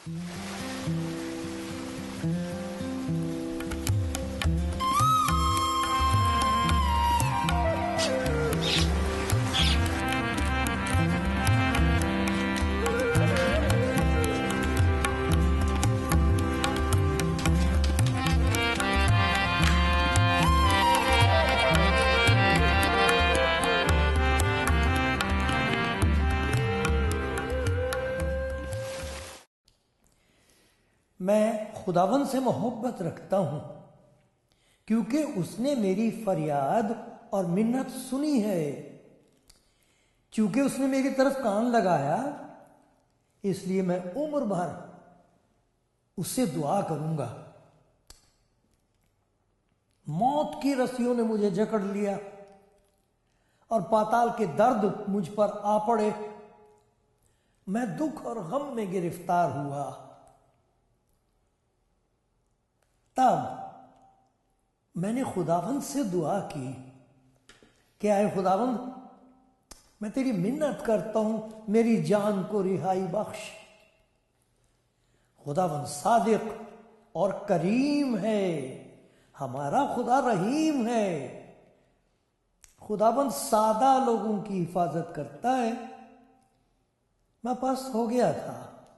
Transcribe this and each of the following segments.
मैं खुदावन से मोहब्बत रखता हूं क्योंकि उसने मेरी फरियाद और मिन्नत सुनी है। क्योंकि उसने मेरी तरफ कान लगाया, इसलिए मैं उम्र भर उससे दुआ करूंगा। मौत की रस्सियों ने मुझे जकड़ लिया और पाताल के दर्द मुझ पर आ पड़े। मैं दुख और गम में गिरफ्तार हुआ। तब मैंने खुदावंद से दुआ की कि आए खुदावंद, मैं तेरी मिन्नत करता हूं, मेरी जान को रिहाई बख्श। खुदावंद सादिक और करीम है, हमारा खुदा रहीम है। खुदावंद सादा लोगों की हिफाजत करता है। मैं पस्त हो गया था,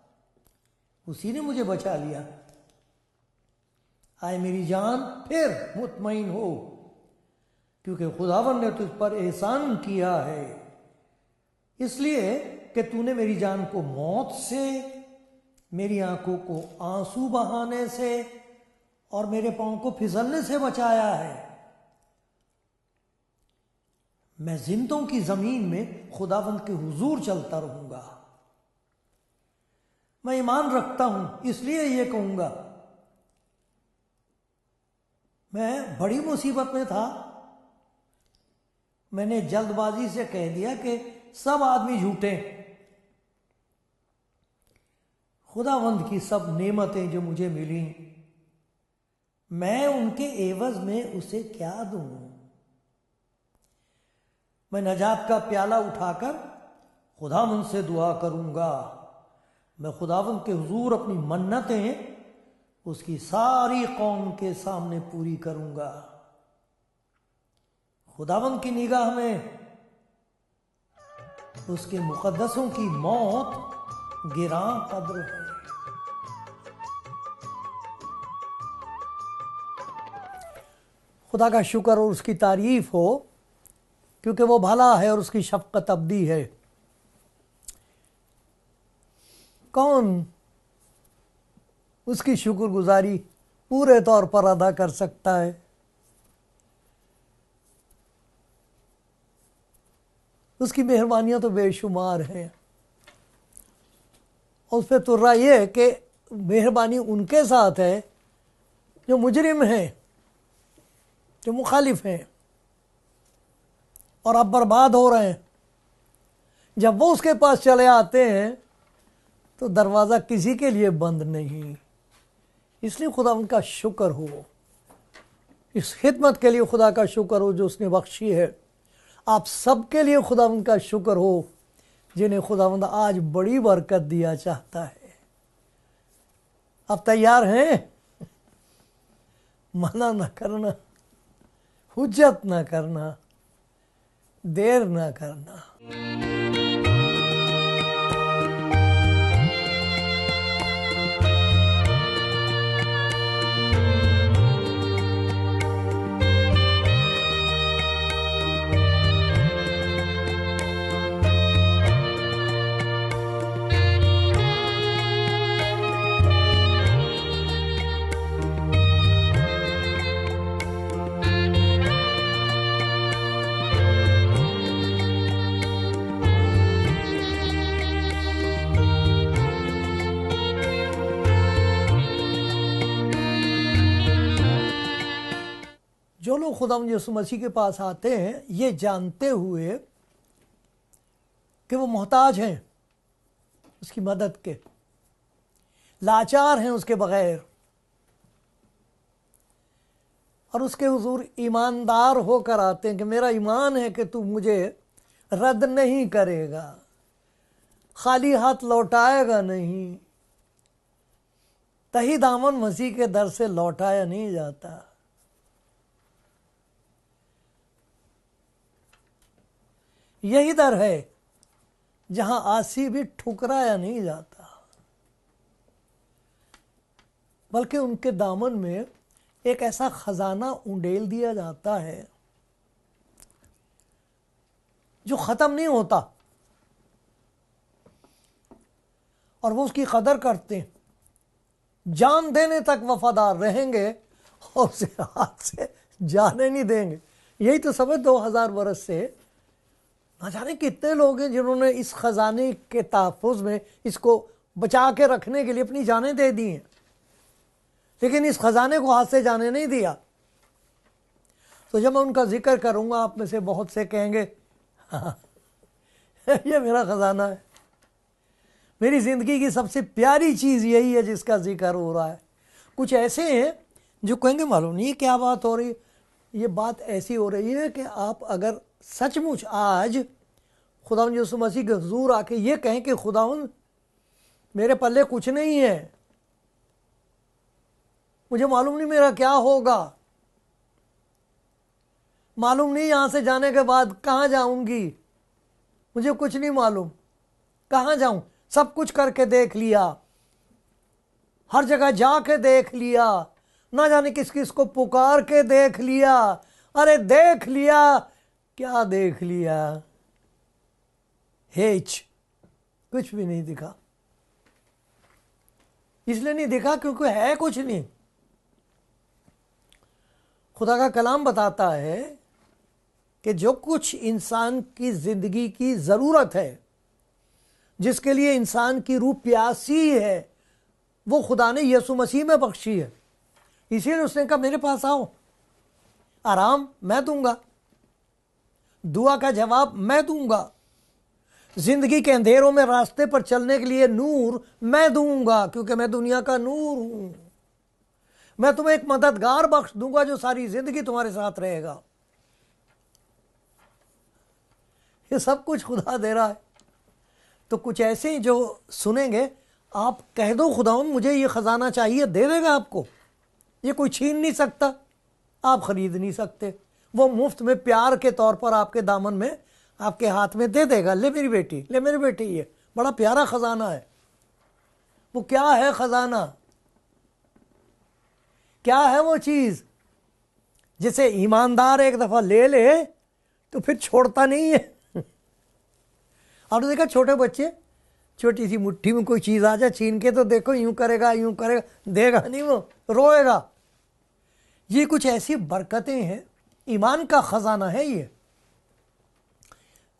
उसी ने मुझे बचा लिया। आए मेरी जान, फिर मुतमईन हो, क्योंकि खुदावन ने तुझ पर एहसान किया है, इसलिए कि तूने मेरी जान को मौत से, मेरी आंखों को आंसू बहाने से और मेरे पांव को फिसलने से बचाया है। मैं जिंदों की जमीन में खुदावंद के हुजूर चलता रहूंगा। मैं ईमान रखता हूं, इसलिए ये कहूंगा, मैं बड़ी मुसीबत में था। मैंने जल्दबाजी से कह दिया कि सब आदमी झूठे। खुदावंद की सब नेमतें जो मुझे मिली, मैं उनके एवज में उसे क्या दूं? मैं नजात का प्याला उठाकर खुदावंद से दुआ करूंगा। मैं खुदावंद के हुजूर अपनी मन्नतें उसकी सारी कौम के सामने पूरी करूंगा। खुदावंद की निगाह में उसके मुकद्दसों की मौत गिरां कद्र है। खुदा का शुक्र और उसकी तारीफ हो, क्योंकि वो भला है और उसकी शफकत अब्दी है। कौन उसकी शुक्रगुजारी पूरे तौर पर अदा कर सकता है? उसकी मेहरबानियां तो बेशुमार हैं। और उस पर तुर्रा ये है कि मेहरबानी उनके साथ है जो मुजरिम हैं, जो मुखालिफ हैं और अब बर्बाद हो रहे हैं। जब वो उसके पास चले आते हैं तो दरवाज़ा किसी के लिए बंद नहीं। इसलिए खुदा उनका शुक्र हो, इस खिदमत के लिए खुदा का शुक्र हो जो उसने बख्शी है। आप सबके लिए खुदा उनका शुक्र हो जिन्हें खुदावंद आज बड़ी बरकत दिया चाहता है। आप तैयार हैं? मना न करना, हुज्जत न करना, देर न करना। जो लोग खुदावंद यीशु मसीह के पास आते हैं ये जानते हुए कि वो मोहताज हैं उसकी मदद के, लाचार हैं उसके बगैर, और उसके हुजूर ईमानदार होकर आते हैं कि मेरा ईमान है कि तू मुझे रद्द नहीं करेगा, खाली हाथ लौटाएगा नहीं, तही दामन मसीह के दर से लौटाया नहीं जाता। यही दर है जहां आसी भी ठुकराया नहीं जाता, बल्कि उनके दामन में एक ऐसा खजाना उंडेल दिया जाता है जो खत्म नहीं होता, और वो उसकी कदर करते हैं, जान देने तक वफादार रहेंगे और उसे हाथ से जाने नहीं देंगे। यही तो सब है 2000 वर्ष से ना जाने कितने लोग हैं जिन्होंने इस खजाने के तहफ़्फ़ुज़ में इसको बचा के रखने के लिए अपनी जानें दे दी हैं, लेकिन इस खजाने को हाथ से जाने नहीं दिया। तो जब मैं उनका जिक्र करूंगा, आप में से बहुत से कहेंगे हाँ ये मेरा खजाना है, मेरी ज़िंदगी की सबसे प्यारी चीज़ यही है जिसका जिक्र हो रहा है। कुछ ऐसे हैं जो कहेंगे मालूम नहीं क्या बात हो रही है। ये बात ऐसी हो रही है कि आप अगर सचमुच आज खुदावंद यीशु मसीह के हुजूर आके ये कहें कि खुदावंद मेरे पल्ले कुछ नहीं है, मुझे मालूम नहीं मेरा क्या होगा, मालूम नहीं यहाँ से जाने के बाद कहाँ जाऊंगी, मुझे कुछ नहीं मालूम कहाँ जाऊं, सब कुछ करके देख लिया, हर जगह जाके देख लिया, ना जाने किस किस को पुकार के देख लिया। अरे देख लिया, क्या देख लिया? हेच कुछ भी नहीं दिखा। इसलिए नहीं दिखा क्योंकि है कुछ नहीं। खुदा का कलाम बताता है कि जो कुछ इंसान की ज़िंदगी की ज़रूरत है, जिसके लिए इंसान की रूह प्यासी है, वो खुदा ने यीशु मसीह में बख्शी है। इसीलिए उसने कहा मेरे पास आओ, आराम मैं दूंगा, दुआ का जवाब मैं दूंगा, जिंदगी के अंधेरों में रास्ते पर चलने के लिए नूर मैं दूंगा, क्योंकि मैं दुनिया का नूर हूं। मैं तुम्हें एक मददगार बख्श दूंगा जो सारी जिंदगी तुम्हारे साथ रहेगा। ये सब कुछ खुदा दे रहा है। तो कुछ ऐसे ही जो सुनेंगे, आप कह दो खुदावंद मुझे ये खजाना चाहिए, दे देगा आपको। ये कोई छीन नहीं सकता, आप खरीद नहीं सकते। वो मुफ्त में प्यार के तौर पर आपके दामन में, आपके हाथ में दे देगा। ले मेरी बेटी, ले मेरी बेटी, ये बड़ा प्यारा खजाना है। वो क्या है खजाना? क्या है वो चीज जिसे ईमानदार एक दफा ले ले तो फिर छोड़ता नहीं है। आपने देखा छोटे बच्चे, छोटी सी मुट्ठी में कोई चीज आ जाए छीन के, तो देखो यूं करेगा, यूं करेगा, देगा नहीं, वो रोएगा। ये कुछ ऐसी बरकतें हैं, ईमान का खजाना है ये।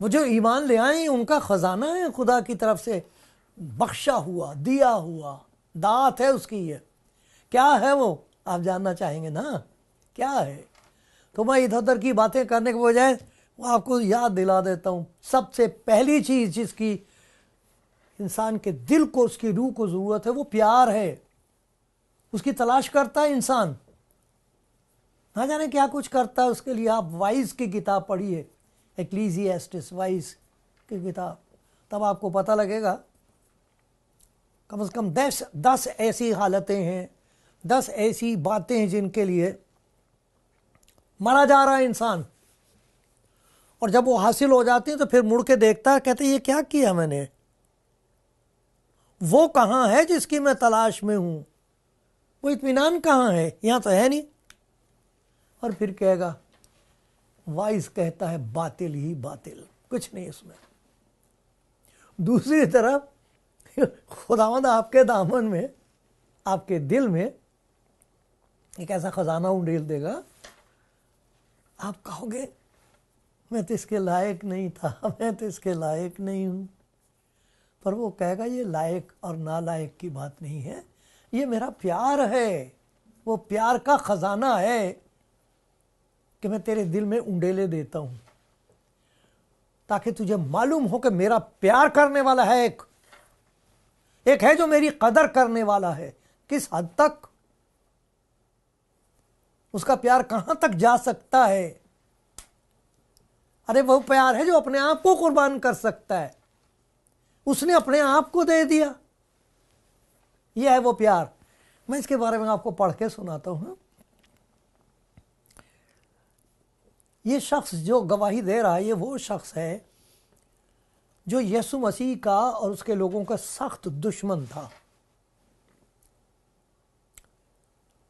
वो जो ईमान ले आए उनका खजाना है, खुदा की तरफ से बख्शा हुआ, दिया हुआ दात है उसकी। ये क्या है वो आप जानना चाहेंगे ना, क्या है? तो मैं इधर उधर की बातें करने के बजाय आपको याद दिला देता हूँ। सबसे पहली चीज जिसकी इंसान के दिल को, उसकी रूह को जरूरत है, वो प्यार है। उसकी तलाश करता है इंसान, ना जाने क्या कुछ करता है उसके लिए। आप वाइज की किताब पढ़िए, एक्लीसियास्टिस वाइज की किताब, तब आपको पता लगेगा। कम से कम 10 ऐसी हालतें हैं, 10 ऐसी बातें हैं जिनके लिए मरा जा रहा है इंसान, और जब वो हासिल हो जाती है तो फिर मुड़ के देखता है, कहते ये क्या किया मैंने, वो कहाँ है जिसकी मैं तलाश में हूं, वो इत्मीनान कहाँ है, यहां तो है नहीं। और फिर कहेगा, वाइस कहता है बातिल ही बातिल, कुछ नहीं इसमें। दूसरी तरफ खुदावंद आपके दामन में, आपके दिल में एक ऐसा खजाना उंडेल देगा, आप कहोगे मैं तो इसके लायक नहीं था, मैं तो इसके लायक नहीं हूं। पर वो कहेगा ये लायक और नालायक की बात नहीं है, ये मेरा प्यार है। वो प्यार का खजाना है कि मैं तेरे दिल में उंडेले देता हूं, ताकि तुझे मालूम हो कि मेरा प्यार करने वाला है एक है जो मेरी कदर करने वाला है। किस हद तक उसका प्यार कहां तक जा सकता है? अरे वो प्यार है जो अपने आप को कुर्बान कर सकता है। उसने अपने आप को दे दिया, यह है वो प्यार। मैं इसके बारे में आपको पढ़ के सुनाता हूँ। ये शख्स जो गवाही दे रहा है, ये वो शख्स है जो यीशु मसीह का और उसके लोगों का सख्त दुश्मन था।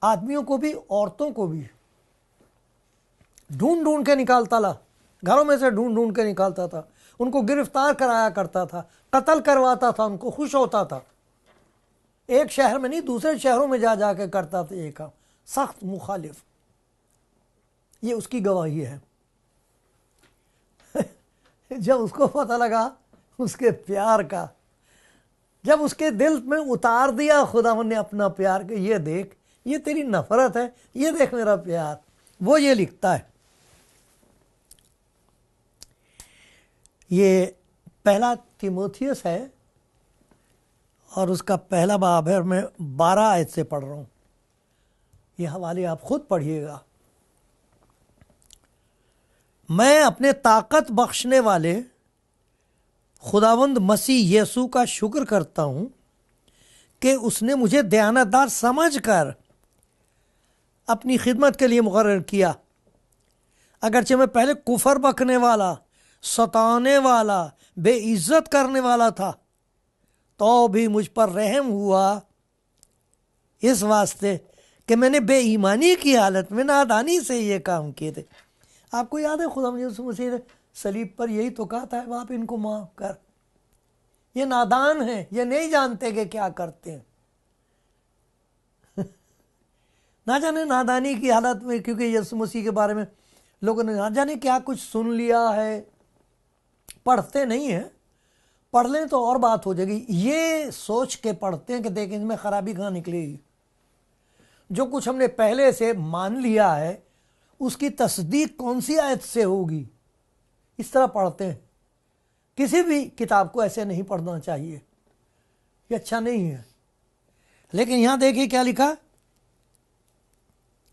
आदमियों को भी औरतों को भी ढूंढ ढूंढ के निकालता ला, घरों में से ढूंढ ढूंढ के निकालता था, उनको गिरफ्तार कराया करता था, कत्ल करवाता था, उनको खुश होता था। एक शहर में नहीं, दूसरे शहरों में जा जा के करता था ये काम। सख्त मुखालिफ, ये उसकी गवाही है। जब उसको पता लगा उसके प्यार का, जब उसके दिल में उतार दिया खुदावंद ने अपना प्यार के, ये देख, ये तेरी नफरत है, ये देख मेरा प्यार, वो ये लिखता है। ये पहला तीमुथियुस है और उसका पहला बाब है, मैं 12 आयत से पढ़ रहा हूँ। ये हवाले आप खुद पढ़िएगा। मैं अपने ताकत बख्शने वाले खुदावंद मसीह यीशु का शुक्र करता हूँ कि उसने मुझे दयानतदार समझकर अपनी खिदमत के लिए मुकर्रर किया। अगरचे मैं पहले कुफर बकने वाला, सताने वाला, बेइज्जत करने वाला था, तो भी मुझ पर रहम हुआ, इस वास्ते कि मैंने बेईमानी की हालत में नादानी से ये काम किए थे। आपको याद है खुदा यीशु मसीह ने सलीब पर यही तो कहा था, बाप इनको माफ कर, ये नादान हैं, ये नहीं जानते कि क्या करते हैं। ना जाने नादानी की हालत में, क्योंकि यीशु मसीह के बारे में लोगों ने ना जाने क्या कुछ सुन लिया है, पढ़ते नहीं हैं। पढ़ लें तो और बात हो जाएगी, ये सोच के पढ़ते हैं कि देखें इसमें खराबी कहाँ निकलेगी। जो कुछ हमने पहले से मान लिया है उसकी तस्दीक कौन सी आयत से होगी, इस तरह पढ़ते हैं। किसी भी किताब को ऐसे नहीं पढ़ना चाहिए, ये अच्छा नहीं है। लेकिन यहां देखिए क्या लिखा,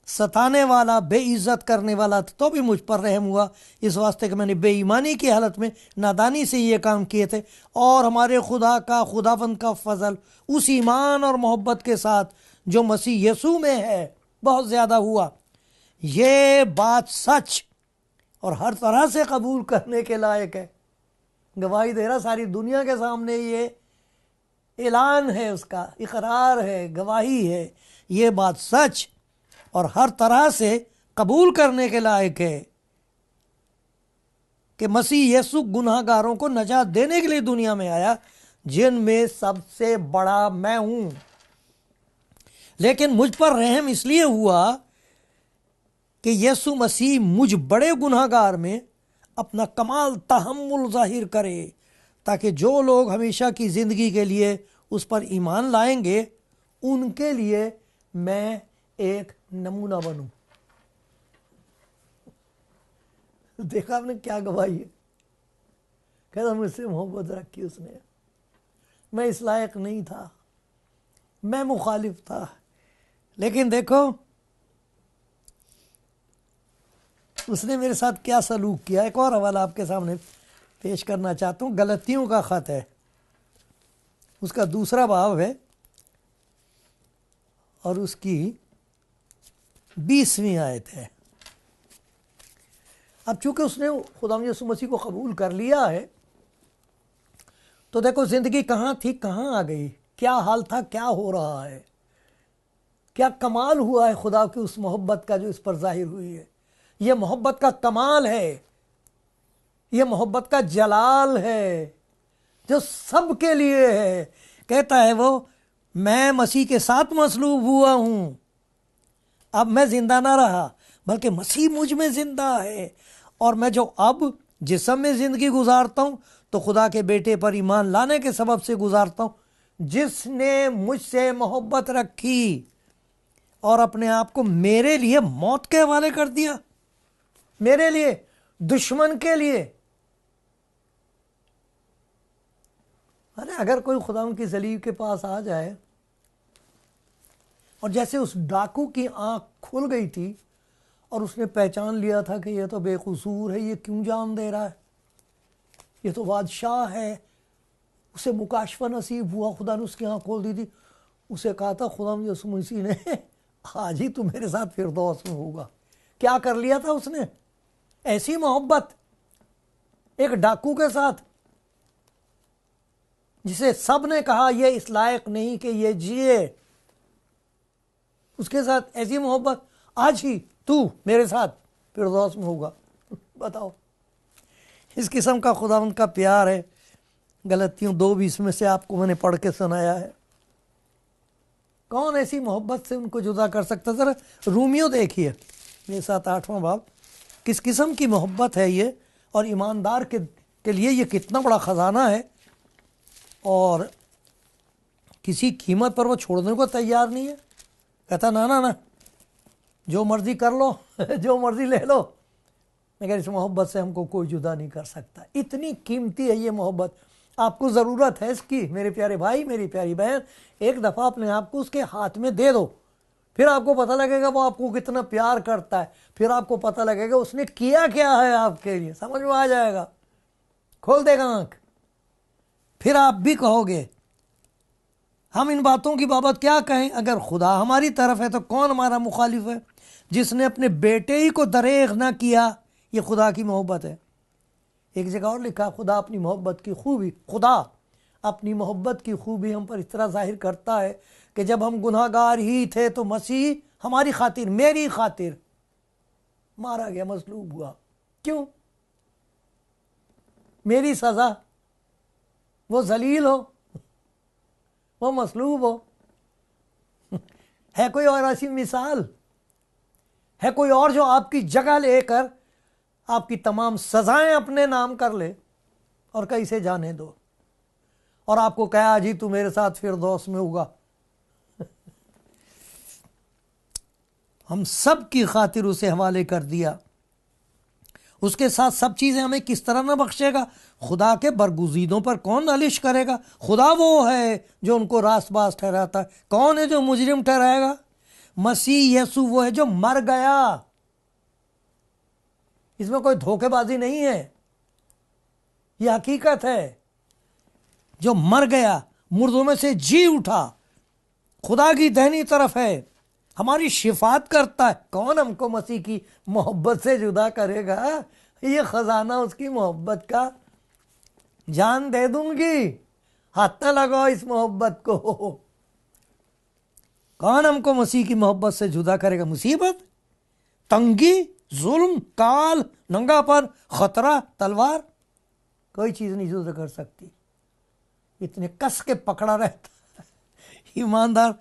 सताने वाला, बेइज्जत करने वाला तो भी मुझ पर रहम हुआ, इस वास्ते कि मैंने बेईमानी की हालत में नादानी से ये काम किए थे। और हमारे खुदावंद का फजल उस ईमान और मोहब्बत के साथ जो मसीह यीशु में है बहुत ज़्यादा हुआ। ये बात सच और हर तरह से कबूल करने के लायक है। गवाही दे रहा सारी दुनिया के सामने, ये ऐलान है, उसका इकरार है, गवाही है। ये बात सच और हर तरह से कबूल करने के लायक है कि मसीह यीशु गुनाहगारों को नजात देने के लिए दुनिया में आया, जिनमें सबसे बड़ा मैं हूं। लेकिन मुझ पर रहम इसलिए हुआ कि यीशु मसीह मुझ बड़े गुनाहगार में अपना कमाल तहम्मुल जाहिर करे, ताकि जो लोग हमेशा की ज़िंदगी के लिए उस पर ईमान लाएंगे उनके लिए मैं एक नमूना बनूं। देखा आपने क्या गवाही है, कहता मुझसे मोहब्बत रखी उसने, मैं इस लायक नहीं था, मैं मुखालिफ था, लेकिन देखो उसने मेरे साथ क्या सलूक किया। एक और हवाला आपके सामने पेश करना चाहता हूँ, गलतियों का ख़त है, उसका 2 बाब है और उसकी 20वीं आयत है। अब चूंकि उसने खुदा यीशु मसीह को कबूल कर लिया है, तो देखो ज़िंदगी कहाँ थी कहाँ आ गई, क्या हाल था क्या हो रहा है, क्या कमाल हुआ है खुदा की उस मोहब्बत का जो इस पर जाहिर हुई है। ये मोहब्बत का कमाल है, ये मोहब्बत का जलाल है जो सब के लिए है। कहता है वो, मैं मसीह के साथ मसलूब हुआ हूँ, अब मैं जिंदा ना रहा बल्कि मसीह मुझ में जिंदा है, और मैं जो अब जिस्म में ज़िंदगी गुजारता हूँ तो खुदा के बेटे पर ईमान लाने के सबब से गुजारता हूँ, जिसने मुझसे मोहब्बत रखी और अपने आप को मेरे लिए मौत के हवाले कर दिया, मेरे लिए, दुश्मन के लिए। अरे अगर कोई खुदा की सलीब के पास आ जाए और जैसे उस डाकू की आंख खुल गई थी और उसने पहचान लिया था कि ये तो बेकसूर है, ये क्यों जान दे रहा है, ये तो बादशाह है, उसे मुकाशफा नसीब हुआ, खुदा ने उसकी आंख खोल दी थी, उसे कहा था खुदा यसू मसीह ने, आज ही तू मेरे साथ फिरदौस में होगा। क्या कर लिया था उसने? ऐसी मोहब्बत एक डाकू के साथ, जिसे सब ने कहा ये इस लायक नहीं कि ये जिए, उसके साथ ऐसी मोहब्बत, आज ही तू मेरे साथ फिरदौस में होगा। बताओ, इस किस्म का खुदावंद का प्यार है। गलतियों 2:20 में से आपको मैंने पढ़ के सुनाया है। कौन ऐसी मोहब्बत से उनको जुदा कर सकता? जरा रूमियो देखिए, ये 7-8वां बाब, किस किस्म की मोहब्बत है ये, और ईमानदार के लिए ये कितना बड़ा ख़जाना है, और किसी कीमत पर वो छोड़ने को तैयार नहीं है। कहता ना ना ना, जो मर्ज़ी कर लो जो मर्ज़ी ले लो, मगर इस मोहब्बत से हमको कोई जुदा नहीं कर सकता। इतनी कीमती है ये मोहब्बत। आपको ज़रूरत है इसकी मेरे प्यारे भाई, मेरी प्यारी बहन। एक दफ़ा अपने आप को उसके हाथ में दे दो, फिर आपको पता लगेगा वो आपको कितना प्यार करता है। फिर आपको पता लगेगा उसने किया क्या है आपके लिए, समझ में आ जाएगा, खोल देगा आँख। फिर आप भी कहोगे हम इन बातों की बाबत क्या कहें? अगर खुदा हमारी तरफ है तो कौन हमारा मुखालिफ है? जिसने अपने बेटे ही को दरेग ना किया, ये खुदा की मोहब्बत है। एक जगह और लिखा, खुदा अपनी मोहब्बत की खूबी, खुदा अपनी मोहब्बत की खूबी हम पर इस तरह जाहिर करता है कि जब हम गुनाहगार ही थे तो मसीह हमारी खातिर, मेरी खातिर मारा गया, मसलूब हुआ। क्यों? मेरी सज़ा, वो जलील हो, वो मसलूब हो। है कोई और ऐसी मिसाल? है कोई और जो आपकी जगह लेकर आपकी तमाम सजाएं अपने नाम कर ले और कहीं से जाने दो, और आपको कहा आज ही तू मेरे साथ फिरदौस में होगा? हम सब की खातिर उसे हवाले कर दिया। उसके साथ सब चीज़ें हमें किस तरह न बख्शेगा? खुदा के बरगुज़ीदों पर कौन नालिश करेगा? खुदा वो है जो उनको रास्तबाज ठहराता है। कौन है जो मुजरिम ठहराएगा? मसीह यसू वो है जो मर गया। इसमें कोई धोखेबाजी नहीं है, ये हकीकत है। जो मर गया, मुर्दों में से जी उठा, खुदा की दाहिनी तरफ है, हमारी शिफात करता है। कौन हमको मसीह की मोहब्बत से जुदा करेगा? ये खजाना उसकी मोहब्बत का। जान दे दूंगी, हाथ न लगाओ इस मोहब्बत को। कौन हमको मसीह की मोहब्बत से जुदा करेगा? मुसीबत, तंगी, जुल्म, काल, नंगापन, खतरा, तलवार, कोई चीज नहीं जुदा कर सकती। इतने कस के पकड़ा रहता ईमानदार।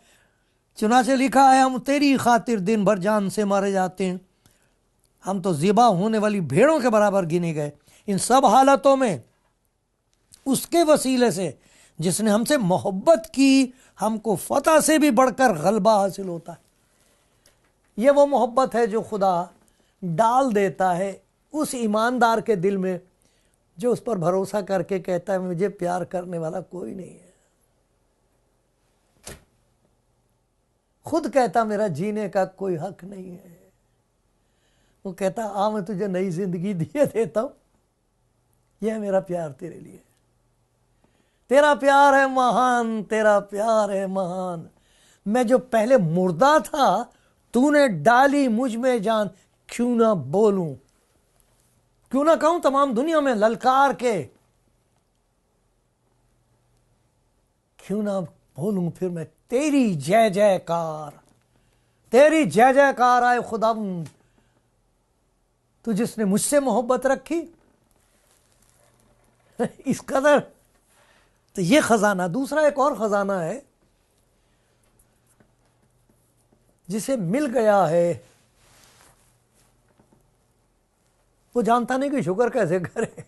चुनाचे लिखा है, हम तेरी खातिर दिन भर जान से मारे जाते हैं, हम तो ज़िबा होने वाली भेड़ों के बराबर गिने गए। इन सब हालतों में उसके वसीले से जिसने हमसे मोहब्बत की, हमको फतह से भी बढ़कर गलबा हासिल होता है। ये वो मोहब्बत है जो खुदा डाल देता है उस ईमानदार के दिल में जो उस पर भरोसा करके कहता है मुझे प्यार करने वाला कोई नहीं है। खुद कहता मेरा जीने का कोई हक नहीं है। वो कहता आ मैं तुझे नई जिंदगी दिए देता हूं, यह मेरा प्यार तेरे लिए। तेरा प्यार है महान, तेरा प्यार है महान। मैं जो पहले मुर्दा था, तूने डाली मुझ में जान, क्यों ना बोलूं, क्यों ना कहूं तमाम दुनिया में ललकार के, क्यों ना बोलूं फिर मैं तेरी जय जयकार, तेरी जय जयकार आए खुदावंद, तू जिसने मुझसे मोहब्बत रखी इस कदर। तो ये खजाना। दूसरा एक और खजाना है जिसे मिल गया है, वो जानता नहीं कि शुक्र कैसे करे।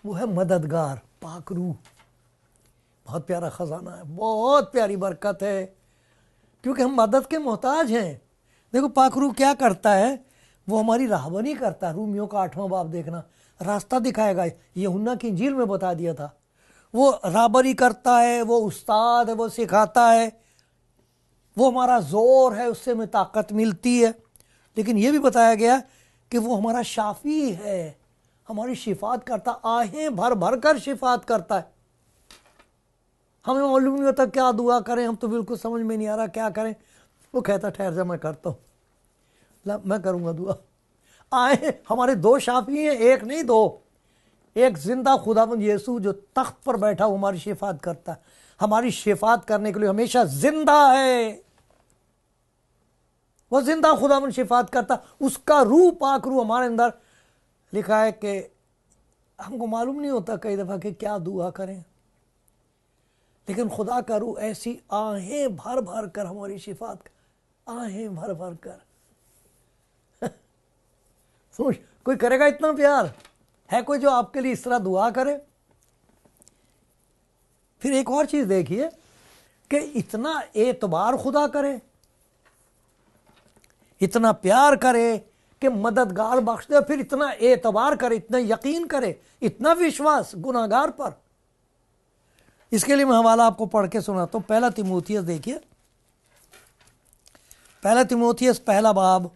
वो है मददगार, पाक रूह। बहुत प्यारा खजाना है, बहुत प्यारी बरकत है, क्योंकि हम मदद के मोहताज हैं। देखो पाक रूह क्या करता है, वो हमारी राहबरी करता है। रूमियों का 8वां बाब देखना, रास्ता दिखाएगा। यूहन्ना की इंजील में बता दिया था। वो राहबरी करता है, वो उस्ताद है, वो सिखाता है, वो हमारा जोर है, उससे हमें ताकत मिलती है। लेकिन ये भी बताया गया कि वो हमारा शाफी है, हमारी शिफात करता, आहें भर भर कर शिफात करता है। हमें मालूम नहीं होता क्या दुआ करें, हम तो बिल्कुल समझ में नहीं आ रहा क्या करें। वो कहता ठहर जा मैं करता हूँ, ला मैं करूँगा दुआ। आए हमारे दो शाफी हैं, एक नहीं दो। एक जिंदा खुदावंद यीशु जो तख्त पर बैठा वो हमारी शिफात करता है, हमारी शिफात करने के लिए हमेशा जिंदा है। वह जिंदा खुदावंद शिफात करता, उसका रूह पाक रूह हमारे अंदर। लिखा है कि हमको मालूम नहीं होता कई दफ़ा कि क्या दुआ करें, लेकिन खुदा का रूह ऐसी आहें भर भर कर हमारी शिफात कर, आहें भर भर कर। सोच कोई करेगा इतना प्यार? है कोई जो आपके लिए इस तरह दुआ करे? फिर एक और चीज देखिए कि इतना एतबार खुदा करे, इतना प्यार करे कि मददगार बख्श दे, फिर इतना एतबार करे, इतना यकीन करे, इतना विश्वास गुनाहगार पर। इसके लिए मैं हवाला आपको पढ़ के सुनाता हूं। पहला तीमुथियुस देखिए, पहला तीमुथियुस पहला बाब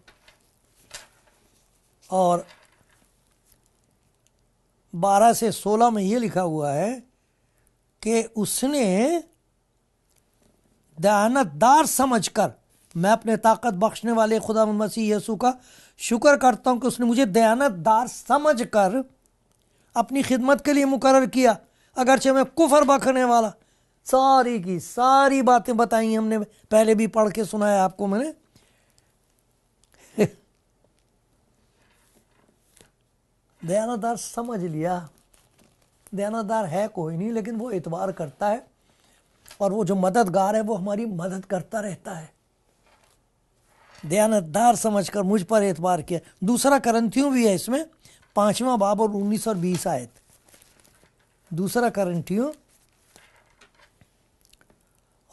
और 12 से 16 में ये लिखा हुआ है कि उसने दयानतदार समझकर, मैं अपने ताकत बख्शने वाले खुदा मसीह यीशु का शुक्र करता हूं कि उसने मुझे दयानतदार समझकर अपनी खिदमत के लिए मुकर्रर किया, अगरचे मैं कुफर बकने वाला। सारी की सारी बातें बताई हमने, पहले भी पढ़ के सुनाया आपको मैंने। दयानतदार समझ लिया। दयानतदार है कोई नहीं, लेकिन वो एतबार करता है, और वो जो मददगार है वो हमारी मदद करता रहता है। दयानतदार समझकर मुझ पर एतबार किया। दूसरा करंथियों भी है इसमें, 5वां बाब और 19 और 20 आयत। दूसरा करंथियों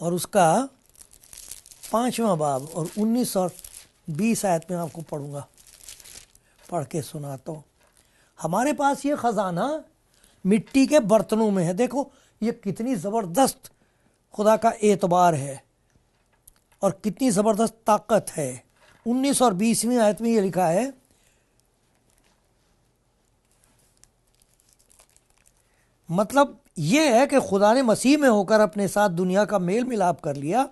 और उसका 5वां बाब और 19 और 20 आयत में आपको पढ़ूंगा, पढ़ के सुनाता हूँ। हमारे पास ये खजाना मिट्टी के बर्तनों में है। देखो ये कितनी ज़बरदस्त खुदा का एतबार है और कितनी ज़बरदस्त ताकत है। 19 और 20वीं आयत में ये लिखा है, मतलब ये है कि खुदा ने मसीह में होकर अपने साथ दुनिया का मेल मिलाप कर लिया,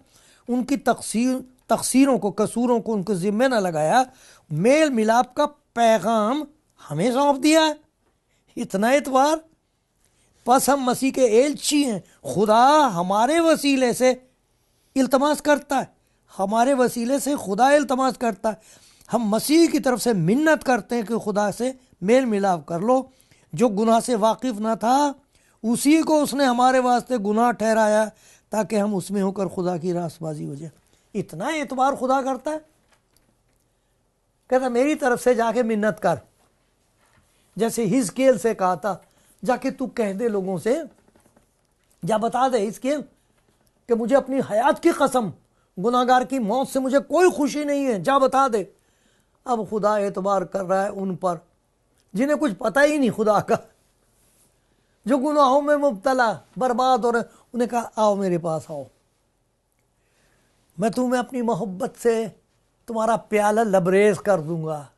उनकी तकसीरों को, कसूरों को उनके जिम्मे न लगाया, मेल मिलाप का पैगाम हमें सौंप दिया है। इतना एतबार। बस हम मसीह के एलची हैं। खुदा हमारे वसीले से इल्तमास करता है, हमारे वसीले से खुदा इल्तमास करता है। हम मसीह की तरफ से मिन्नत करते हैं कि खुदा से मेल मिलाप कर लो। जो गुनाह से वाकिफ ना था उसी को उसने हमारे वास्ते गुनाह ठहराया ताकि हम उसमें होकर खुदा की रासबाजी हो जाए। इतना एतबार खुदा करता है। कहता मेरी तरफ से जाके मिन्नत कर, जैसे हिजकियेल से कहा था, जाके तू कह दे लोगों से, जा बता दे हिजकियेल कि मुझे अपनी हयात की कसम गुनाहगार की मौत से मुझे कोई खुशी नहीं है, जा बता दे। अब खुदा एतबार कर रहा है उन पर जिन्हें कुछ पता ही नहीं खुदा का, जो गुनाहों में मुब्तला बर्बाद हो रहे। उन्हें कहा आओ मेरे पास आओ, मैं तुम्हें अपनी मोहब्बत से तुम्हारा प्याला लबरेज कर दूंगा।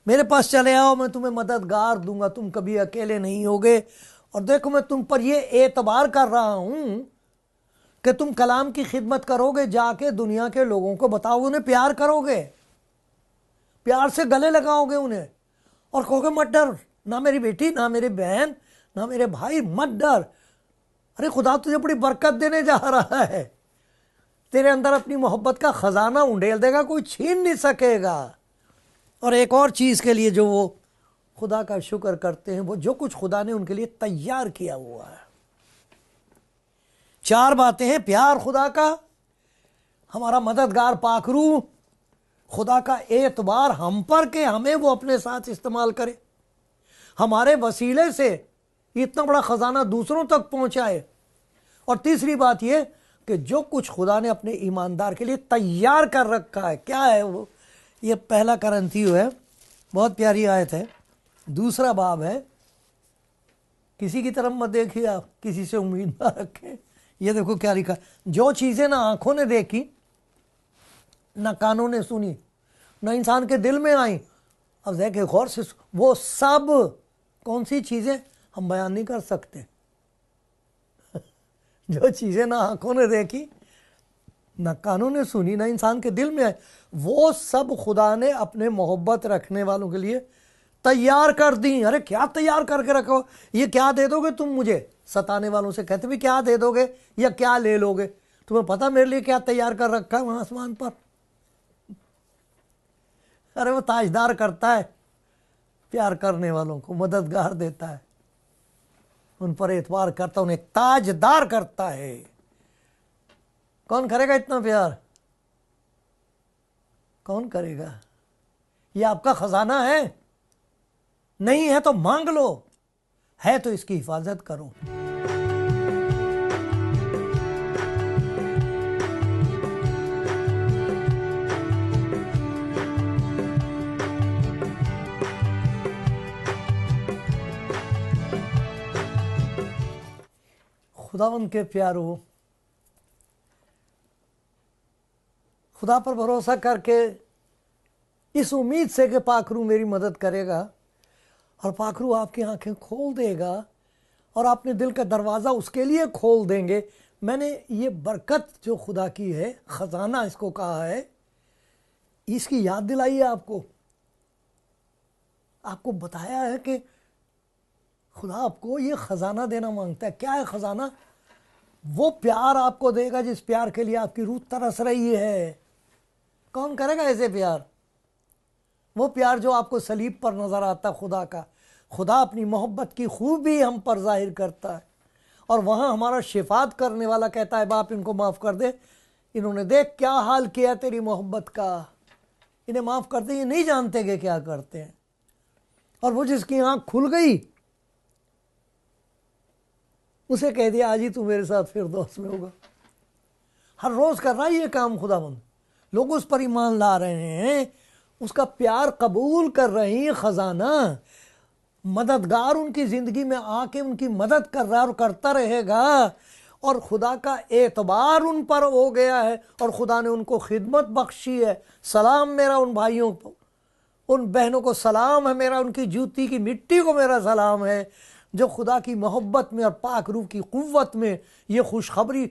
मेरे पास चले आओ, मैं तुम्हें मददगार दूंगा, तुम कभी अकेले नहीं होगे। और देखो मैं तुम पर यह एतबार कर रहा हूं कि तुम कलाम की खिदमत करोगे, जाके दुनिया के लोगों को बताओगे, उन्हें प्यार करोगे, प्यार से गले लगाओगे उन्हें, और कहोगे मत डर, ना मेरी बेटी, ना मेरी बहन, ना मेरे भाई, मत डर। अरे खुदा तुझे बड़ी बरकत देने जा रहा है, तेरे अंदर अपनी मोहब्बत का खजाना उंडेल देगा, कोई छीन नहीं सकेगा। और एक और चीज़ के लिए जो वो खुदा का शुक्र करते हैं, वो जो कुछ खुदा ने उनके लिए तैयार किया हुआ है। 4 बातें हैं। प्यार खुदा का, हमारा मददगार पाकरू, खुदा का एतबार हम पर के हमें वो अपने साथ इस्तेमाल करे, हमारे वसीले से इतना बड़ा खजाना दूसरों तक पहुंचाए। और तीसरी बात ये कि जो कुछ खुदा ने अपने ईमानदार के लिए तैयार कर रखा है, क्या है वो? ये पहला करंथियो है, बहुत प्यारी आयत है, दूसरा बाब है। किसी की तरफ मत देखिए आप, किसी से उम्मीद ना रखें। ये देखो क्या लिखा, जो चीज़ें ना आंखों ने देखी, ना कानों ने सुनी, ना इंसान के दिल में आई, अब देखे गौर से, वो सब कौन सी चीज़ें हम बयान नहीं कर सकते। जो चीज़ें ना आंखों ने देखी, ना कानों ने सुनी, ना इंसान के दिल में आए, वो सब खुदा ने अपने मोहब्बत रखने वालों के लिए तैयार कर दी। अरे क्या तैयार करके रखो, ये क्या दे दोगे तुम मुझे? सताने वालों से कहते भी क्या दे दोगे या क्या ले लोगे? तुम्हें पता मेरे लिए क्या तैयार कर रखा है वहां आसमान पर? अरे वो ताजदार करता है, प्यार करने वालों को मददगार देता है, उन पर एतबार करता, उन्हें ताजदार करता है। कौन करेगा इतना प्यार? कौन करेगा? ये आपका खजाना है, नहीं है तो मांग लो, है तो इसकी हिफाजत करो। खुदावंद के प्यारो, खुदा पर भरोसा करके इस उम्मीद से कि पाखरू मेरी मदद करेगा, और पाखरू आपकी आंखें खोल देगा और अपने दिल का दरवाज़ा उसके लिए खोल देंगे। मैंने ये बरकत जो खुदा की है, ख़जाना इसको कहा है, इसकी याद दिलाई है आपको। आपको बताया है कि खुदा आपको ये ख़जाना देना मांगता है। क्या है ख़जाना? वो प्यार आपको देगा जिस प्यार के लिए आपकी रूह तरस रही है। कौन करेगा ऐसे प्यार? वो प्यार जो आपको सलीब पर नज़र आता खुदा का। खुदा अपनी मोहब्बत की खूबी हम पर जाहिर करता है, और वहाँ हमारा शिफात करने वाला कहता है, बाप इनको माफ़ कर दे, इन्होंने देख क्या हाल किया तेरी मोहब्बत का, इन्हें माफ़ कर दे, ये नहीं जानते कि क्या करते हैं। और वो जिसकी आँख खुल गई उसे कह दिया आज ही तू मेरे साथ फिरदौस में होगा। हर रोज़ कर रहा है ये काम खुदावंद। लोग उस पर ईमान ला रहे हैं, उसका प्यार कबूल कर रहे हैं। ख़जाना मददगार उनकी ज़िंदगी में आके उनकी मदद कर रहा है और करता रहेगा, और खुदा का एतबार उन पर हो गया है, और खुदा ने उनको खिदमत बख्शी है। सलाम मेरा उन भाइयों को, उन बहनों को सलाम है मेरा, उनकी जूती की मिट्टी को मेरा सलाम है, जो खुदा की मोहब्बत में और पाक रूह की क़ुव्वत में ये खुशखबरी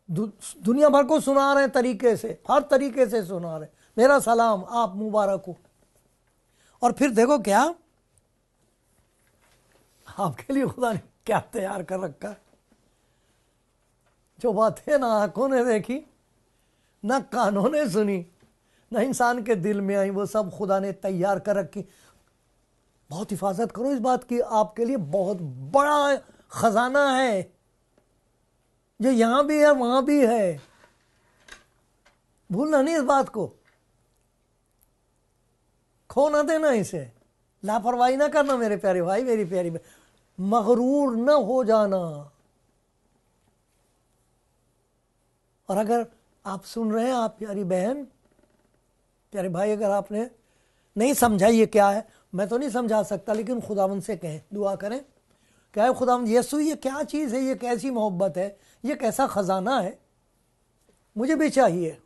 दुनिया भर को सुना रहे हैं, तरीके से, हर तरीके से सुना रहे। मेरा सलाम, आप मुबारक हो। और फिर देखो क्या आपके लिए खुदा ने क्या तैयार कर रखा, जो बातें ना आंखों ने देखी, ना कानों ने सुनी, ना इंसान के दिल में आई, वो सब खुदा ने तैयार कर रखी। बहुत हिफाजत करो इस बात की, आपके लिए बहुत बड़ा खजाना है, जो यहां भी है वहां भी है। भूलना नहीं इस बात को, खो ना देना इसे, लापरवाही ना करना मेरे प्यारे भाई, मेरी प्यारी बहन, मगरूर न हो जाना। और अगर आप सुन रहे हैं, आप प्यारी बहन, प्यारे भाई, अगर आपने नहीं समझा ये क्या है, मैं तो नहीं समझा सकता, लेकिन खुदावंद से कहें, दुआ करें, क्या है खुदावंद यीशु, ये क्या चीज़ है, ये कैसी मोहब्बत है, ये कैसा ख़जाना है, मुझे भी चाहिए,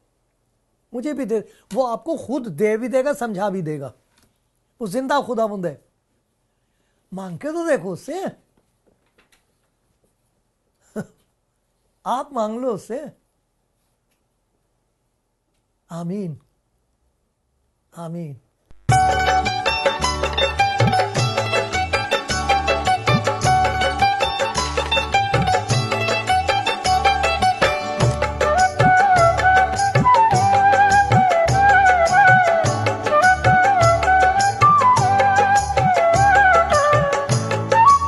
मुझे भी दे। वो आपको खुद दे भी देगा, समझा भी देगा। वो जिंदा खुदावंद है, मांग के तो देखो उससे, आप मांग लो उससे। आमीन, आमीन।